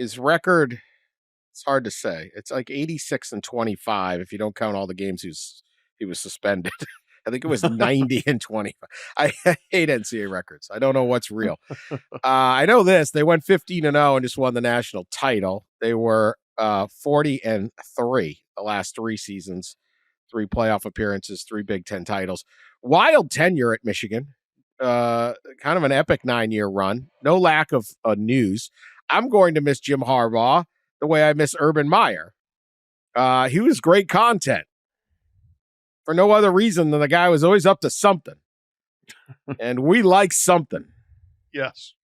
his record, it's hard to say. It's like 86-25 if you don't count all the games he was suspended. I think it was 90-25. I hate NCAA records. I don't know what's real. I know this. They went 15-0 and just won the national title. They were 40-3 the last 3 seasons, 3 playoff appearances, 3 Big Ten titles. Wild tenure at Michigan. Kind of an epic 9-year run. No lack of news. I'm going to miss Jim Harbaugh the way I miss Urban Meyer. He was great content for no other reason than the guy was always up to something. And we like something. Yes.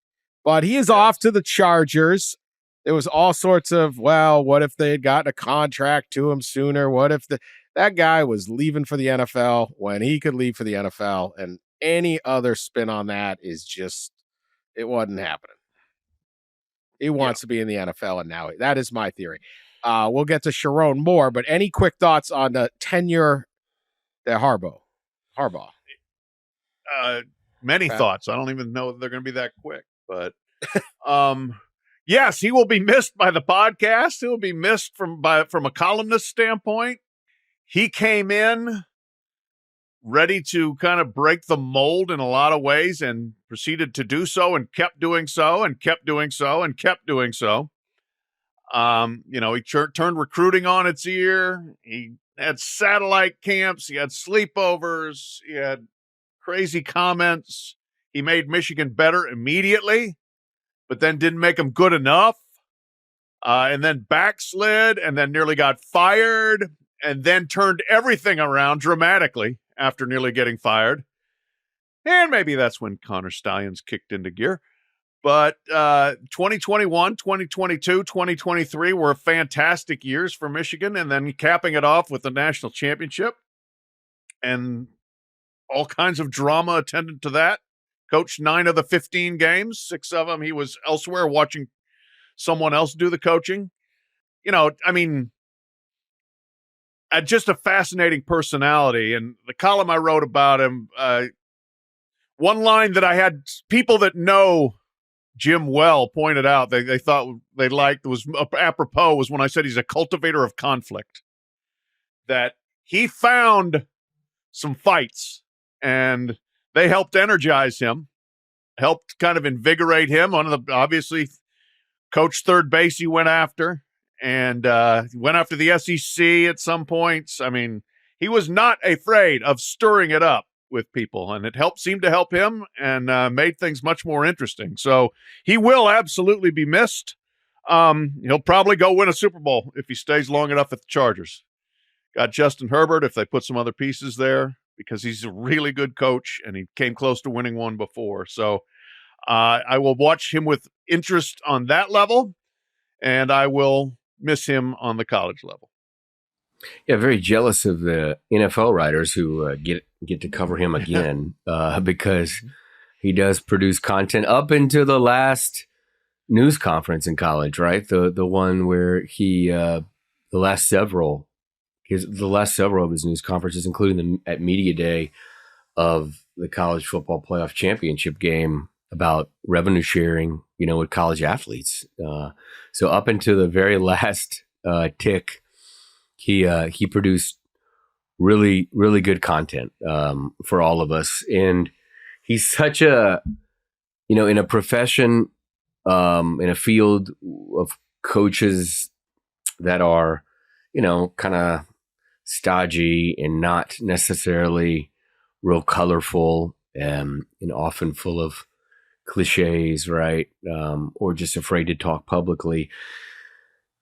But he is off to the Chargers. There was all sorts of, well, what if they had gotten a contract to him sooner? What if that guy was leaving for the NFL when he could leave for the NFL? And any other spin on that is just, it wasn't happening. He wants to be in the NFL, and now that is my theory. We'll get to Sharon more, but any quick thoughts on the tenure that Harbaugh? Many thoughts. I don't even know if they're going to be that quick, but yes, he will be missed by the podcast. He'll be missed from a columnist standpoint. He came in ready to kind of break the mold in a lot of ways and proceeded to do so and kept doing so and kept doing so and kept doing so. He turned recruiting on its ear. He had satellite camps. He had sleepovers. He had crazy comments. He made Michigan better immediately, but then didn't make them good enough. And then backslid and then nearly got fired and then turned everything around dramatically after nearly getting fired. And maybe that's when Connor Stallions kicked into gear. But 2021, 2022, 2023 were fantastic years for Michigan, and then capping it off with the national championship and all kinds of drama attendant to that. Coached 9 of the 15 games. 6 of them he was elsewhere watching someone else do the coaching. Just a fascinating personality. And the column I wrote about him, one line that I had people that know Jim well pointed out they thought they liked was apropos was when I said he's a cultivator of conflict. That he found some fights and they helped energize him, helped kind of invigorate him. Obviously, coach third base he went after. And went after the SEC at some points. I mean, he was not afraid of stirring it up with people, and it seemed to help him and made things much more interesting. So he will absolutely be missed. He'll probably go win a Super Bowl if he stays long enough at the Chargers. Got Justin Herbert if they put some other pieces there because he's a really good coach, and he came close to winning one before. So I will watch him with interest on that level, and I will miss him on the college level. Yeah, very jealous of the NFL writers who get to cover him again because he does produce content up into the last news conference in college, right? The one where he the last several of his news conferences, including at media day of the college football playoff championship game about revenue sharing, with college athletes. So up into the very last tick, he produced really, really good content for all of us. And he's such a, in a profession, in a field of coaches that are, kind of stodgy and not necessarily real colorful and often full of cliches, right? Or just afraid to talk publicly.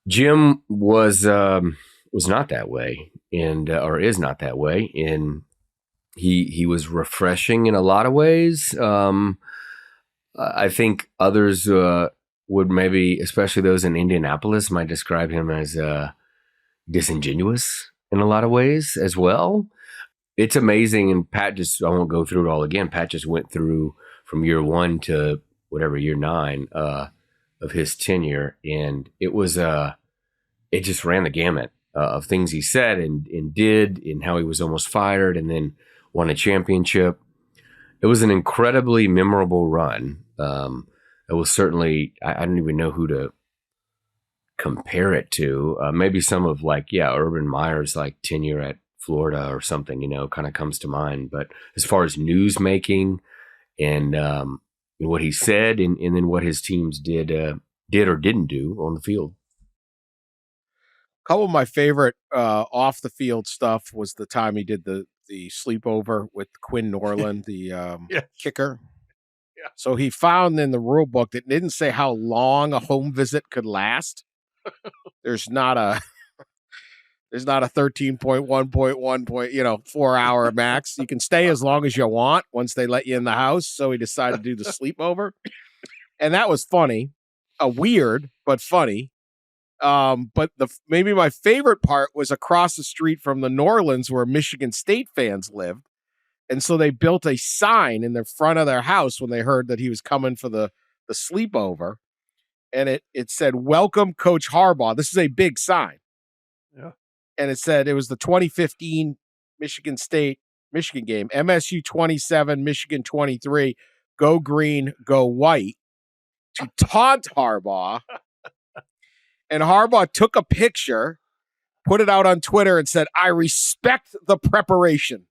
Jim was not that way, and or is not that way, and he was refreshing in a lot of ways. I think others would maybe, especially those in Indianapolis, might describe him as disingenuous in a lot of ways as well. It's amazing, and Pat I won't go through it all again. Pat just went through from year 1 to whatever, year 9 of his tenure. And it just ran the gamut of things he said and did, and how he was almost fired and then won a championship. It was an incredibly memorable run. It was certainly, I don't even know who to compare it to. Maybe some of Urban Meyer's tenure at Florida or something, kind of comes to mind. But as far as news making and what he said and then what his teams did or didn't do on the field. A couple of my favorite off the field stuff was the time he did the sleepover with Quinn Norland, the kicker. Yeah. So he found in the rule book that it didn't say how long a home visit could last. There's not a 13.1.1 4 hour max. You can stay as long as you want once they let you in the house. So he decided to do the sleepover. And that was funny. Weird, but funny. But maybe my favorite part was across the street from the New Orleans where Michigan State fans lived. And so they built a sign in the front of their house when they heard that he was coming for the sleepover. And it said, "Welcome, Coach Harbaugh." This is a big sign. Yeah. And it said it was the 2015 Michigan game, MSU 27, Michigan 23, go green, go white, to taunt Harbaugh. And Harbaugh took a picture, put it out on Twitter, and said, "I respect the preparation."